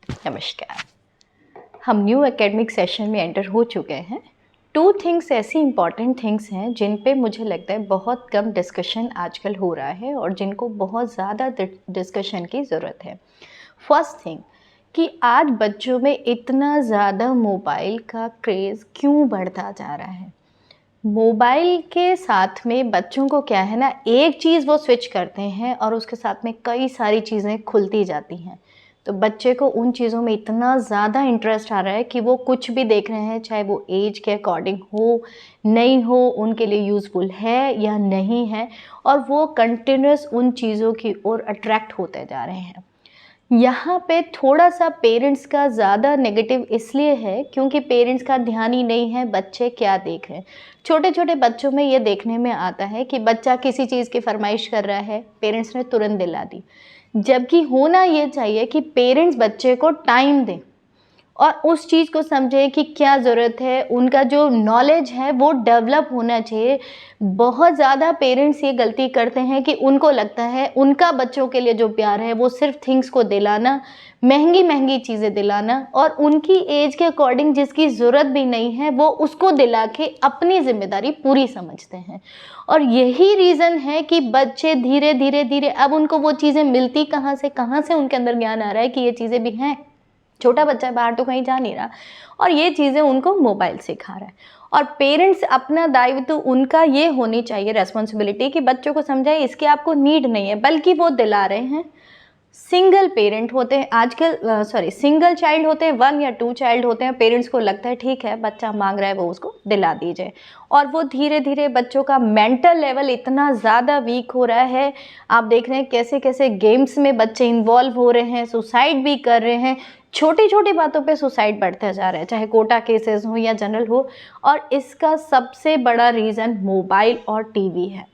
नमस्कार। हम new academic session में एंटर हो चुके हैं। 2 थिंग्स ऐसी इम्पॉर्टेंट थिंग्स हैं जिन पे मुझे लगता है बहुत कम डिस्कशन आजकल हो रहा है और जिनको बहुत ज़्यादा डिस्कशन की ज़रूरत है। फर्स्ट थिंग कि आज बच्चों में इतना ज़्यादा मोबाइल का क्रेज़ क्यों बढ़ता जा रहा है। मोबाइल के साथ में बच्चों को क्या है ना, एक चीज़ वो स्विच करते हैं और उसके साथ में कई सारी चीज़ें खुलती जाती हैं। तो बच्चे को उन चीज़ों में इतना ज़्यादा इंटरेस्ट आ रहा है कि वो कुछ भी देख रहे हैं, चाहे वो एज के अकॉर्डिंग हो, नहीं हो, उनके लिए यूज़फुल है या नहीं है, और वो कंटिन्यूअस उन चीज़ों की ओर अट्रैक्ट होते जा रहे हैं। यहाँ पे थोड़ा-सा पेरेंट्स का ज़्यादा नेगेटिव इसलिए है क्योंकि पेरेंट्स का ध्यान ही नहीं है बच्चे क्या देख रहे हैं। छोटे-छोटे बच्चों में ये देखने में आता है कि बच्चा किसी चीज़ की फ़रमाइश कर रहा है, पेरेंट्स ने तुरंत दिला दी। जबकि होना ये चाहिए कि पेरेंट्स बच्चे को टाइम दें और उस चीज़ को समझें कि क्या ज़रूरत है, उनका जो नॉलेज है वो डेवलप होना चाहिए। बहुत ज़्यादा पेरेंट्स ये गलती करते हैं कि उनको लगता है उनका बच्चों के लिए जो प्यार है वो सिर्फ थिंग्स को दिलाना, महंगी-महंगी चीज़ें दिलाना और उनकी एज के अकॉर्डिंग जिसकी ज़रूरत भी नहीं है वो उसको दिला के अपनी ज़िम्मेदारी पूरी समझते हैं। और यही रीज़न है कि बच्चे धीरे-धीरे अब उनको वो चीज़ें मिलती कहाँ से उनके अंदर ज्ञान आ रहा है कि ये चीज़ें भी हैं। छोटा बच्चा बाहर तो कहीं जा नहीं रहा और ये चीज़ें उनको मोबाइल सिखा रहा है। और पेरेंट्स अपना दायित्व तो उनका ये होनी चाहिए रिस्पॉन्सिबिलिटी कि बच्चों को समझाए इसकी आपको नीड नहीं है, बल्कि वो दिला रहे हैं। सिंगल पेरेंट होते हैं आजकल, सिंगल चाइल्ड होते हैं, 1 या 2 चाइल्ड होते हैं, पेरेंट्स को लगता है ठीक है बच्चा मांग रहा है वो उसको दिला दीजिए। और वो धीरे धीरे बच्चों का मेंटल लेवल इतना ज़्यादा वीक हो रहा है। आप देख रहे हैं कैसे कैसे गेम्स में बच्चे इन्वॉल्व हो रहे हैं, सुसाइड भी कर रहे हैं। छोटी छोटी बातों पे सुसाइड बढ़ते जा रहे हैं, चाहे कोटा केसेस हो या जनरल हो। और इसका सबसे बड़ा रीज़न मोबाइल और टीवी है।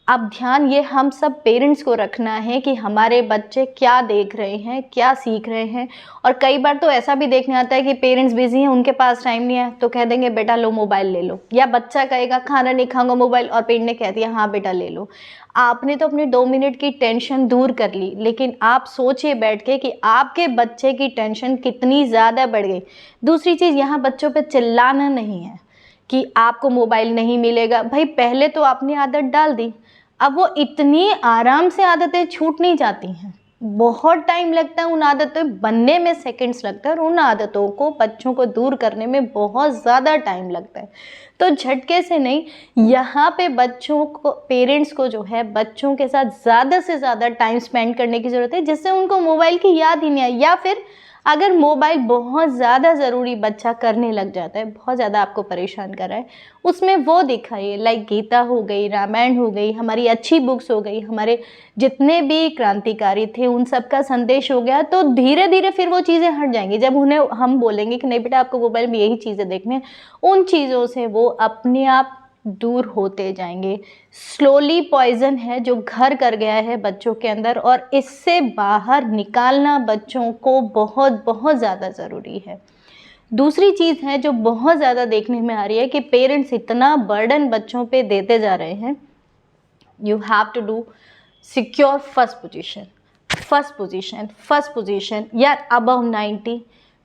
अब ध्यान ये हम सब पेरेंट्स को रखना है कि हमारे बच्चे क्या देख रहे हैं, क्या सीख रहे हैं। और कई बार तो ऐसा भी देखने आता है कि पेरेंट्स बिजी हैं, उनके पास टाइम नहीं है, तो कह देंगे बेटा लो मोबाइल ले लो, या बच्चा कहेगा खाना नहीं खाऊंगा मोबाइल, और पेरेंट ने कह दिया हाँ बेटा ले लो। आपने तो अपनी 2 मिनट की टेंशन दूर कर ली, लेकिन आप सोचिए बैठ के कि आपके बच्चे की टेंशन कितनी ज़्यादा बढ़ गई। दूसरी चीज़, यहाँ बच्चों पर चिल्लाना नहीं है कि आपको मोबाइल नहीं मिलेगा। भाई पहले तो आपने आदत डाल दी, अब वो इतनी आराम से आदतें छूट नहीं जाती हैं, बहुत टाइम लगता है उन आदतें बनने में, सेकंड्स लगता है, और उन आदतों को बच्चों को दूर करने में बहुत ज़्यादा टाइम लगता है। तो झटके से नहीं, यहाँ पे बच्चों को, पेरेंट्स को जो है बच्चों के साथ ज़्यादा से ज़्यादा टाइम स्पेंड करने की ज़रूरत है, जिससे उनको मोबाइल की याद ही नहीं आए। या फिर अगर मोबाइल बहुत ज़्यादा ज़रूरी बच्चा करने लग जाता है, बहुत ज़्यादा आपको परेशान कर रहा है, उसमें वो दिखाइए, लाइक गीता हो गई, रामायण हो गई, हमारी अच्छी बुक्स हो गई, हमारे जितने भी क्रांतिकारी थे उन सब का संदेश हो गया। तो धीरे धीरे फिर वो चीज़ें हट जाएंगी। जब उन्हें हम बोलेंगे कि नहीं बेटा आपको मोबाइल में यही चीज़ें देखनी है, उन चीज़ों से वो अपने आप दूर होते जाएंगे। स्लोली पॉइजन है जो घर कर गया है बच्चों के अंदर, और इससे बाहर निकालना बच्चों को बहुत बहुत ज़्यादा ज़रूरी है। दूसरी चीज़ है जो बहुत ज़्यादा देखने में आ रही है कि पेरेंट्स इतना बर्डन बच्चों पे देते जा रहे हैं। You have to do secure first position या अबव 90।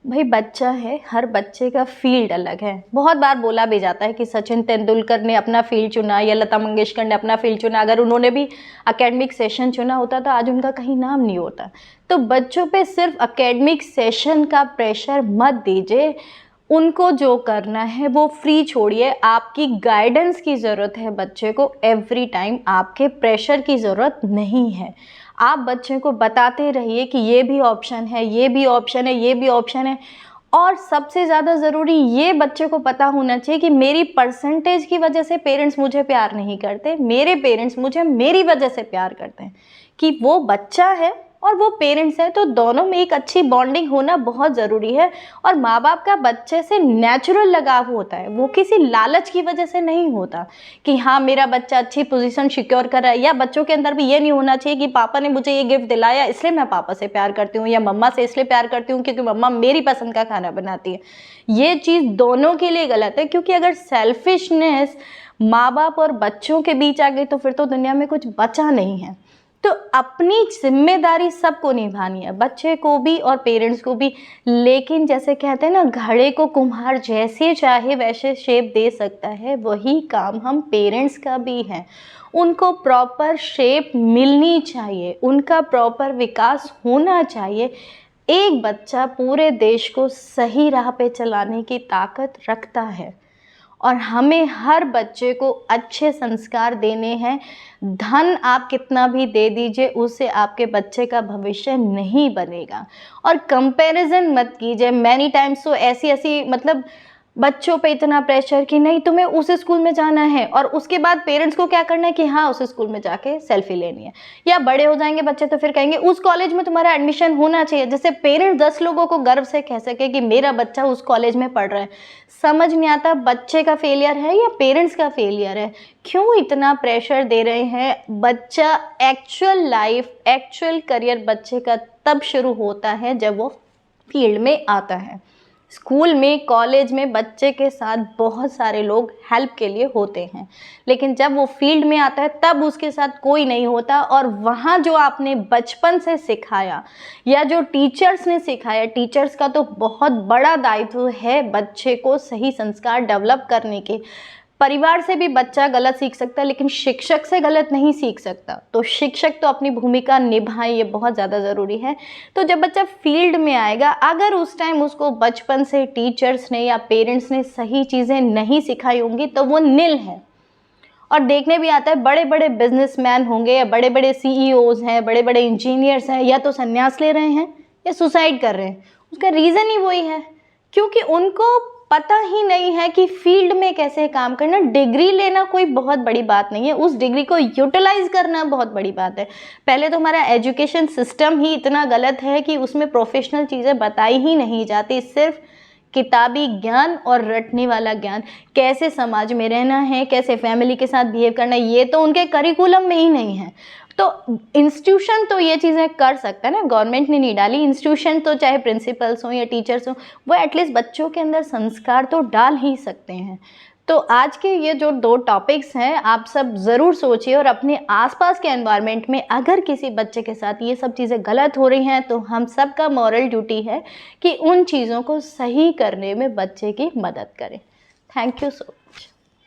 भाई बच्चा है, हर बच्चे का फील्ड अलग है। बहुत बार बोला भी जाता है कि सचिन तेंदुलकर ने अपना फील्ड चुना या लता मंगेशकर ने अपना फील्ड चुना, अगर उन्होंने भी एकेडमिक सेशन चुना होता तो आज उनका कहीं नाम नहीं होता। तो बच्चों पे सिर्फ एकेडमिक सेशन का प्रेशर मत दीजिए, उनको जो करना है वो फ्री छोड़िए। आपकी गाइडेंस की ज़रूरत है बच्चे को एवरी टाइम, आपके प्रेशर की ज़रूरत नहीं है। आप बच्चे को बताते रहिए कि ये भी ऑप्शन है, ये भी ऑप्शन है, ये भी ऑप्शन है। और सबसे ज़्यादा ज़रूरी ये बच्चे को पता होना चाहिए कि मेरी परसेंटेज की वजह से पेरेंट्स मुझे प्यार नहीं करते, मेरे पेरेंट्स मुझे मेरी वजह से प्यार करते हैं। कि वो बच्चा है और वो पेरेंट्स हैं, तो दोनों में एक अच्छी बॉन्डिंग होना बहुत ज़रूरी है। और माँ बाप का बच्चे से नेचुरल लगाव होता है, वो किसी लालच की वजह से नहीं होता कि हाँ मेरा बच्चा अच्छी पोजीशन सिक्योर कर रहा है। या बच्चों के अंदर भी ये नहीं होना चाहिए कि पापा ने मुझे ये गिफ्ट दिलाया इसलिए मैं पापा से प्यार करती हूँ, या मम्मा से इसलिए प्यार करती हूँ क्योंकि मम्मा मेरी पसंद का खाना बनाती है। ये चीज़ दोनों के लिए गलत है, क्योंकि अगर सेल्फिशनेस माँ बाप और बच्चों के बीच आ गई तो फिर तो दुनिया में कुछ बचा नहीं है। तो अपनी जिम्मेदारी सबको निभानी है, बच्चे को भी और पेरेंट्स को भी। लेकिन जैसे कहते हैं ना, घड़े को कुम्हार जैसे चाहे वैसे शेप दे सकता है, वही काम हम पेरेंट्स का भी है। उनको प्रॉपर शेप मिलनी चाहिए, उनका प्रॉपर विकास होना चाहिए। एक बच्चा पूरे देश को सही राह पे चलाने की ताकत रखता है और हमें हर बच्चे को अच्छे संस्कार देने हैं। धन आप कितना भी दे दीजिए, उससे आपके बच्चे का भविष्य नहीं बनेगा। और कंपैरिजन मत कीजिए। मैनी टाइम्स तो ऐसी मतलब बच्चों पे इतना प्रेशर कि नहीं तुम्हें उस स्कूल में जाना है, और उसके बाद पेरेंट्स को क्या करना है कि हाँ उस स्कूल में जाके सेल्फी लेनी है। या बड़े हो जाएंगे बच्चे तो फिर कहेंगे उस कॉलेज में तुम्हारा एडमिशन होना चाहिए, जैसे पेरेंट्स 10 लोगों को गर्व से कह सके कि मेरा बच्चा उस कॉलेज में पढ़ रहा है। समझ नहीं आता बच्चे का फेलियर है या पेरेंट्स का फेलियर है। क्यों इतना प्रेशर दे रहे हैं? बच्चा एक्चुअल लाइफ, एक्चुअल करियर बच्चे का तब शुरू होता है जब वो फील्ड में आता है। स्कूल में, कॉलेज में बच्चे के साथ बहुत सारे लोग हेल्प के लिए होते हैं, लेकिन जब वो फील्ड में आता है तब उसके साथ कोई नहीं होता। और वहाँ जो आपने बचपन से सिखाया या जो टीचर्स ने सिखाया, टीचर्स का तो बहुत बड़ा दायित्व है बच्चे को सही संस्कार डेवलप करने के। परिवार से भी बच्चा गलत सीख सकता है, लेकिन शिक्षक से गलत नहीं सीख सकता। तो शिक्षक तो अपनी भूमिका निभाए, ये बहुत ज़्यादा ज़रूरी है। तो जब बच्चा फील्ड में आएगा, अगर उस टाइम उसको बचपन से टीचर्स ने या पेरेंट्स ने सही चीज़ें नहीं सिखाई होंगी तो वो निल है। और देखने भी आता है बड़े बड़े बिजनेसमैन होंगे या बड़े बड़े सीईओज हैं, बड़े बड़े इंजीनियर्स हैं, या तो संन्यास ले रहे हैं या सुसाइड कर रहे हैं। उसका रीज़न ही वही है, क्योंकि उनको पता ही नहीं है कि फील्ड में कैसे काम करना। डिग्री लेना कोई बहुत बड़ी बात नहीं है, उस डिग्री को यूटिलाइज करना बहुत बड़ी बात है। पहले तो हमारा एजुकेशन सिस्टम ही इतना गलत है कि उसमें प्रोफेशनल चीज़ें बताई ही नहीं जाती। सिर्फ किताबी ज्ञान और रटने वाला ज्ञान, कैसे समाज में रहना है, कैसे फैमिली के साथ बिहेव करना है, ये तो उनके करिकुलम में ही नहीं है। तो इंस्टीट्यूशन तो ये चीज़ें कर सकता है ना, गवर्नमेंट ने नहीं डाली। इंस्टीट्यूशन तो चाहे प्रिंसिपल्स हों या टीचर्स हों, वो एटलीस्ट बच्चों के अंदर संस्कार तो डाल ही सकते हैं। तो आज के ये जो 2 टॉपिक्स हैं, आप सब ज़रूर सोचिए और अपने आसपास के एनवायरनमेंट में अगर किसी बच्चे के साथ ये सब चीज़ें गलत हो रही हैं, तो हम सब का मॉरल ड्यूटी है कि उन चीज़ों को सही करने में बच्चे की मदद करें। Thank you so much.